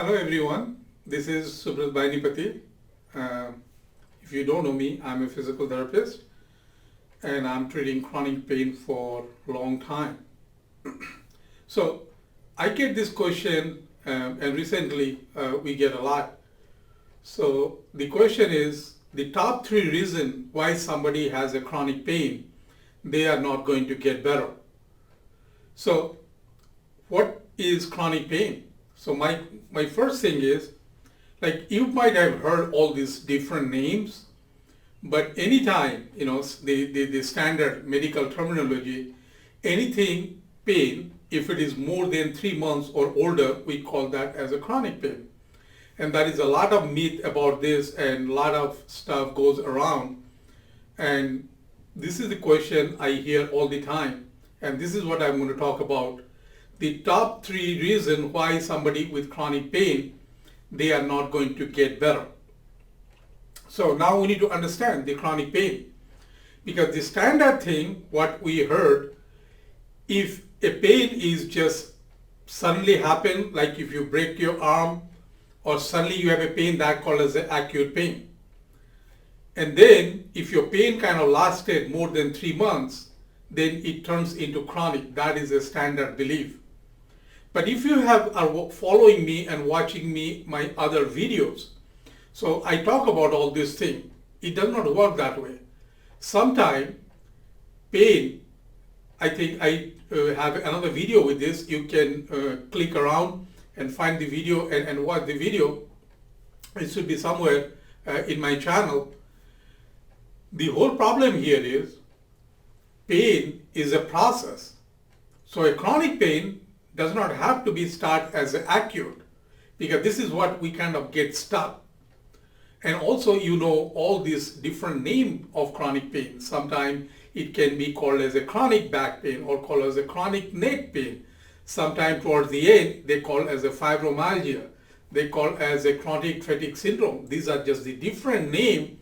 Hello everyone, this is Subrat Bahinipati. If you don't know me, I'm a physical therapist and I'm treating chronic pain for a long time. So I get this question and recently we get a lot. So the question is the top 3 reasons why somebody has a chronic pain, they are not going to get better. So what is chronic pain? So my first thing is, like, you might have heard all these different names, but anytime, the standard medical terminology, anything pain, if it is more than 3 months or older, we call that as a chronic pain. And there is a lot of myth about this and a lot of stuff goes around. And this is the question I hear all the time. And this is what I'm going to talk about. The top 3 reasons why somebody with chronic pain, they are not going to get better. So now we need to understand the chronic pain. Because the standard thing, what we heard, if a pain is just suddenly happen, like if you break your arm or suddenly you have a pain, that called as an acute pain. And then if your pain kind of lasted more than 3 months, then it turns into chronic. That is a standard belief. But if you are following me and watching my other videos, so I talk about all these things. It does not work that way. Sometimes pain, I think I have another video with this. You can click around and find the video and watch the video. It should be somewhere in my channel. The whole problem here is pain is a process. So a chronic pain does not have to be start as an acute, because this is what we kind of get stuck. And also, all these different names of chronic pain. Sometimes it can be called as a chronic back pain or called as a chronic neck pain. Sometimes towards the end, they call as a fibromyalgia. They call as a chronic fatigue syndrome. These are just the different name,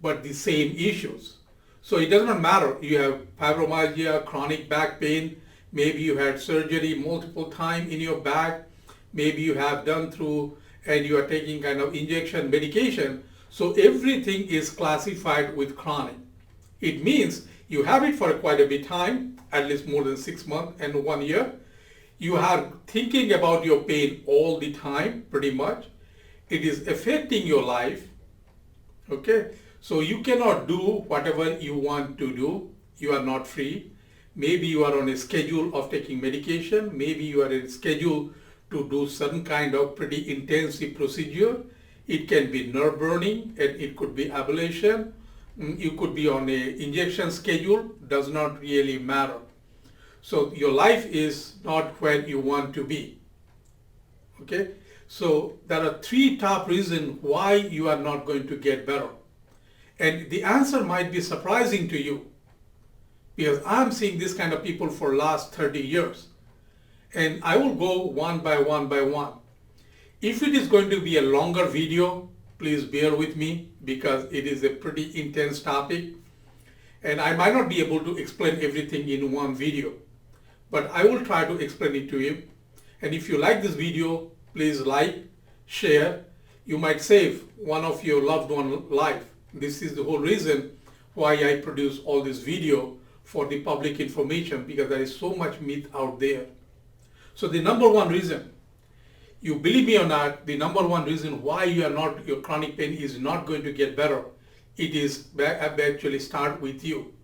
but the same issues. So it does not matter. You have fibromyalgia, chronic back pain, maybe you had surgery multiple times in your back, maybe you have done through and you are taking kind of injection medication. So everything is classified with chronic. It means you have it for quite a bit of time, at least more than 6 months and 1 year. You are thinking about your pain all the time, pretty much. It is affecting your life. Okay, so you cannot do whatever you want to do. You are not free. Maybe you are on a schedule of taking medication. Maybe you are on a schedule to do certain kind of pretty intensive procedure. It can be nerve burning and it could be ablation. You could be on a injection schedule. Does not really matter. So your life is not where you want to be. Okay. So there are 3 top reasons why you are not going to get better. And the answer might be surprising to you, because I'm seeing this kind of people for last 30 years. And I will go one by one by one. If it is going to be a longer video, please bear with me, because it is a pretty intense topic. And I might not be able to explain everything in one video, but I will try to explain it to you. And if you like this video, please like, share. You might save one of your loved one's life. This is the whole reason why I produce all this video for the public information, because there is so much myth out there. So the number one reason, you believe me or not, the number one reason why your chronic pain is not going to get better, it is actually start with you.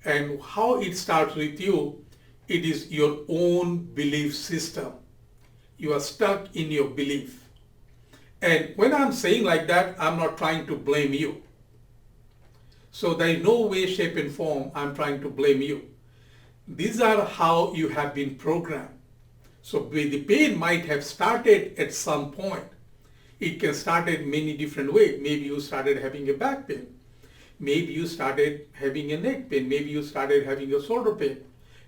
And how it starts with you, it is your own belief system. You are stuck in your belief. And when I'm saying like that, I'm not trying to blame you. So there is no way, shape and form I'm trying to blame you. These are how you have been programmed. So the pain might have started at some point. It can start in many different ways. Maybe you started having a back pain. Maybe you started having a neck pain. Maybe you started having a shoulder pain.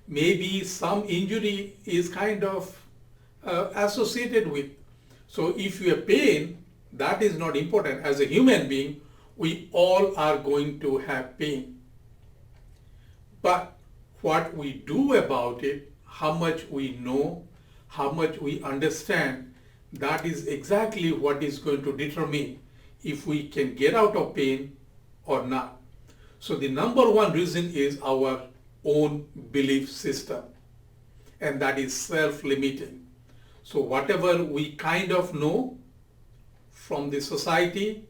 Maybe some injury is kind of associated with. So if you have pain, that is not important. As a human being, we all are going to have pain. But what we do about it, how much we know, how much we understand, that is exactly what is going to determine if we can get out of pain or not. So the number one reason is our own belief system, and that is self-limiting. So whatever we kind of know from the society,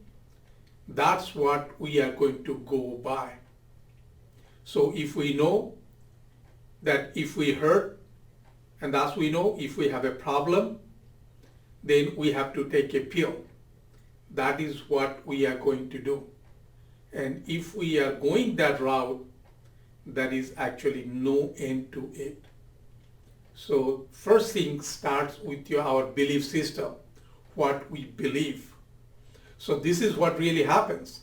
that's what we are going to go by. So if we know that if we hurt, and thus we know if we have a problem, then we have to take a pill. That is what we are going to do. And if we are going that route, there is actually no end to it. So first thing starts with our belief system, what we believe. So this is what really happens.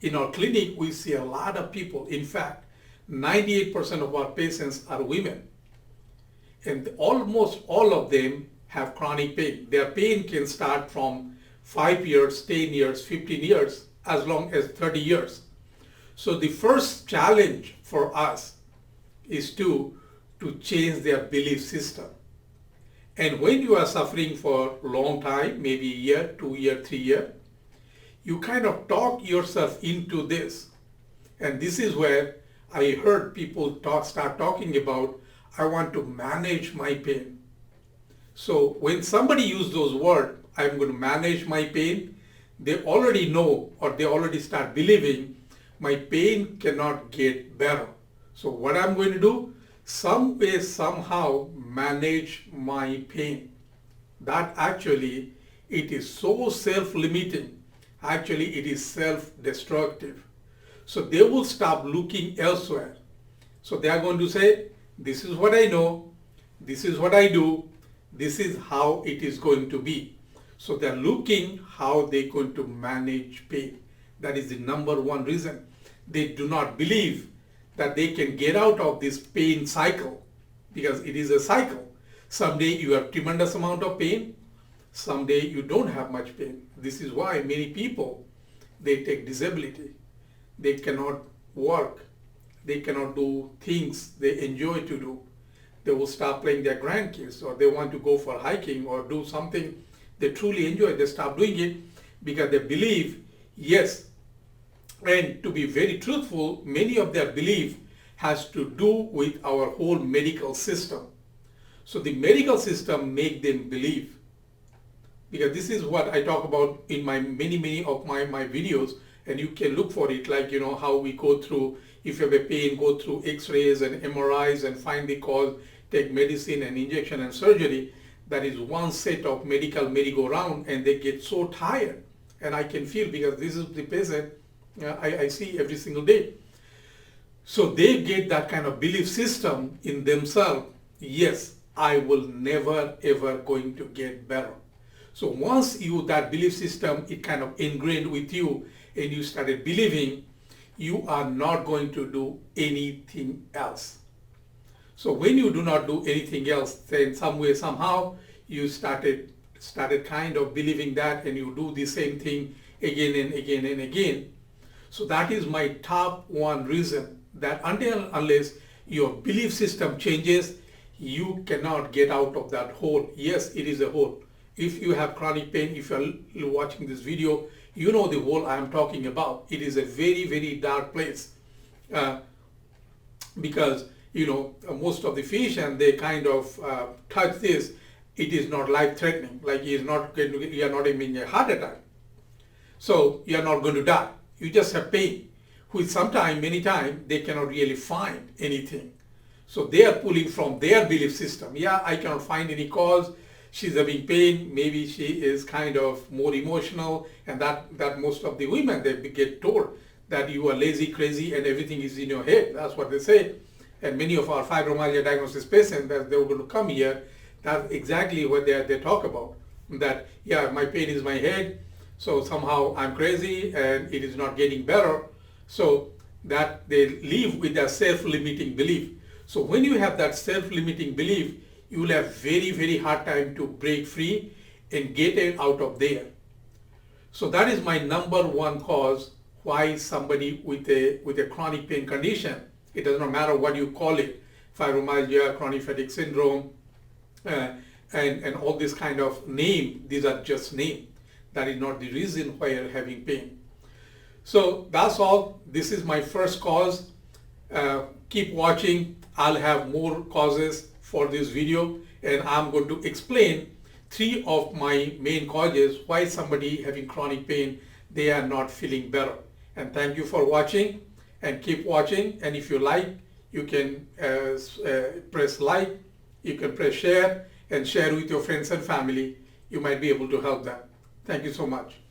In our clinic, we see a lot of people. In fact, 98% of our patients are women. And almost all of them have chronic pain. Their pain can start from 5 years, 10 years, 15 years, as long as 30 years. So the first challenge for us is to change their belief system. And when you are suffering for a long time, maybe a year, 2 years, 3 years, you kind of talk yourself into this. And this is where I heard people start talking about, I want to manage my pain. So when somebody uses those words, I'm going to manage my pain, they already know, or they already start believing my pain cannot get better. So what I'm going to do, some way, somehow manage my pain. That actually, it is so self-limiting. Actually, it is self-destructive. So they will stop looking elsewhere. So they are going to say, this is what I know, this is what I do, this is how it is going to be. So they're looking how they're going to manage pain. That is the number one reason. They do not believe that they can get out of this pain cycle, because it is a cycle. Someday you have tremendous amount of pain, someday you don't have much pain. This is why many people, they take disability. They cannot work. They cannot do things they enjoy to do. They will stop playing their grandkids, or they want to go for hiking or do something they truly enjoy. They stop doing it because they believe, yes. And to be very truthful, many of their belief has to do with our whole medical system. So the medical system make them believe. Because this is what I talk about in my many of my videos, and you can look for it, like, how we go through, if you have a pain, go through x-rays and MRIs and find the cause, take medicine and injection and surgery. That is one set of medical merry-go-round, and they get so tired. And I can feel, because this is the patient I see every single day. So they get that kind of belief system in themselves. Yes, I will never ever going to get better. So once that belief system, it kind of ingrained with you, and you started believing, you are not going to do anything else. So when you do not do anything else, then some way, somehow, you started kind of believing that, and you do the same thing again and again and again. So that is my top one reason, that unless your belief system changes, you cannot get out of that hole. Yes, it is a hole. If you have chronic pain, if you are watching this video, you know the hole I am talking about. It is a very, very dark place. Because, most of the physicians, they kind of touch this. It is not life-threatening. Like, you are not even a heart attack. So you are not going to die. You just have pain, which many times, they cannot really find anything. So they are pulling from their belief system. Yeah, I cannot find any cause. She's having pain. Maybe she is kind of more emotional, and that most of the women, they get told that you are lazy, crazy, and everything is in your head. That's what they say. And many of our fibromyalgia diagnosis patients, that they were going to come here, that's exactly what they talk about. That, yeah, my pain is my head, so somehow I'm crazy and it is not getting better. So that they live with their self-limiting belief. So when you have that self-limiting belief, you will have very, very hard time to break free and get it out of there. So that is my number one cause why somebody with a chronic pain condition, it does not matter what you call it, fibromyalgia, chronic fatigue syndrome, and all this kind of name. These are just name. That is not the reason why you're having pain. So that's all. This is my first cause. Keep watching. I'll have more causes for this video, and I'm going to explain 3 of my main causes why somebody having chronic pain, they are not feeling better. And thank you for watching, and keep watching. And if you like, you can press like, you can press share, and share with your friends and family. You might be able to help them. Thank you so much.